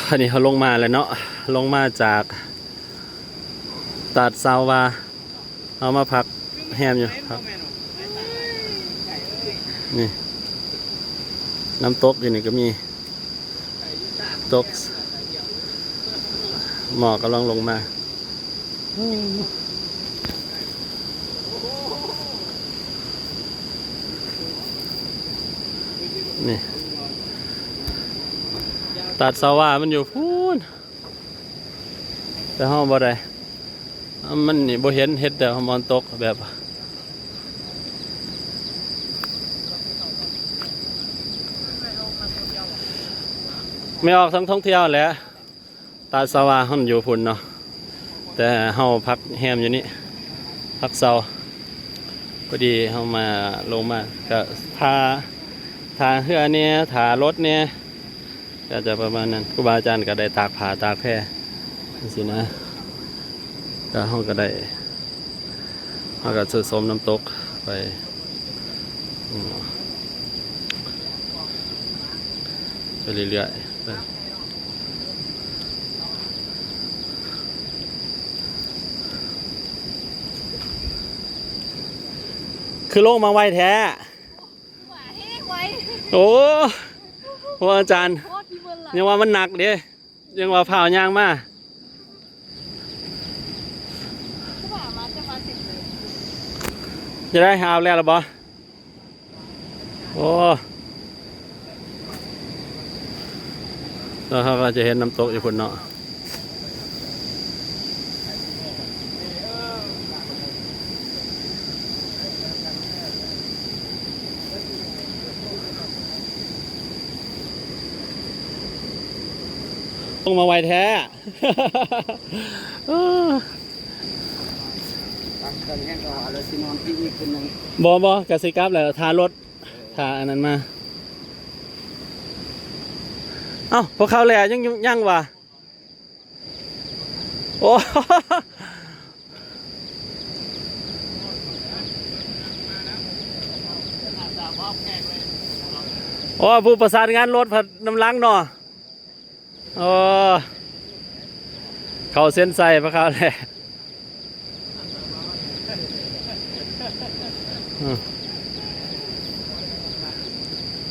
อันนี้เขาลงมาแล้วเนาะลงมาจากตัดซาววาเอามาพักแฮมอยู่ครับนี่น้ำตกอยู่นี่ก็มีตกหมอกกำลังลงมานี่ตัดซาวามันอยู่พูนแต่ห้องบ่ได้มันนี่บ่เห็นเห็ดแต่มันตกแบบไม่ออกทั้งท่องเที่ยวแหละตัดซาวาห้องอยู่พุ่นเนาะแต่เฮาพักแฮมอยู่นี่พักเซาพอดีเฮามาลงมาก็ทาเรือเนี่ยทารถเนี่ยก็จะประมาณนั้นครูบาอาจารย์ก็ได้ตากผ้าตากแพร่สินะก็ห้องก็ได้ห้องก็สมน้ำตกไปเรื่อยๆไปคือลงมาไวแท้โอ้พระอาจารย์ยังว่ามันหนักเด้ยังว่าเผายางมาจะได้หาแล้วหรือเปล่าโอ้แล้วเขาก็จะเห็นน้ำตกอยู่คนเนาะลงมาไวแท้บกสิกลับแล้วทารถทาอันนั้นมาเอ้าพวกเขาแหล่ยังวะโอ้โอ้ผู้ประสานงานรถผัดน้ำล้างเนาะโอ้เขาเส้นใส่พวกเขาแหละ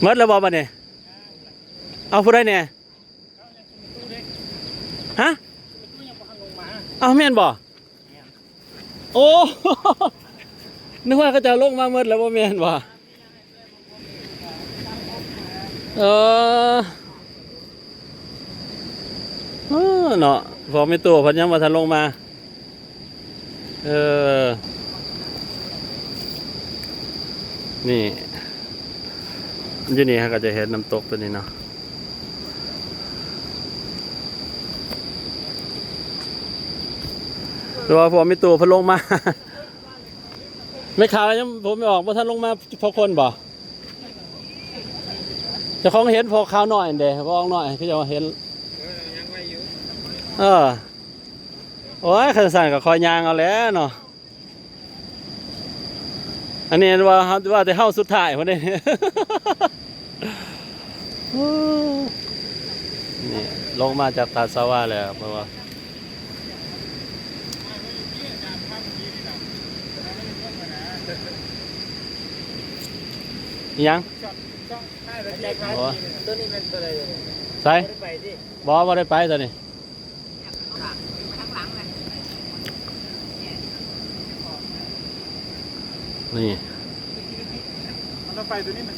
เมื่อแล้วบอกมาเนี่ยเอาผู้ใดเนี่ยฮะเอาแม่นบ่โอ้นึกว่าเขาจะลงมาเมื่อแล้วบ่แม่นบ่เนาะพอไม่ตัวพันยังมาทันลงมานี่อยู่นี่ฮะก็จะเห็นน้ำตกตัวนี้เนาะตัวพอไม่ตัวพันลงมาไม่ขาวยังผมไม่ออกว่าท่านลงมาพอคนบ่จะคล้องเห็นพอขาวหน่อยเด้พอออกหน่อยพี่จะเห็นโอ้ยขันสั่นกับคอยยางเอาแล้วเนาะอันนี้ว่าแต่เข้าสุดท้ายพอดีนี่ลงมาจากตาซาวาแล้วเพราะว่ายังใส่บอว่าได้ไปตัวนี้นี่มันต้องไปตัวนี้มัน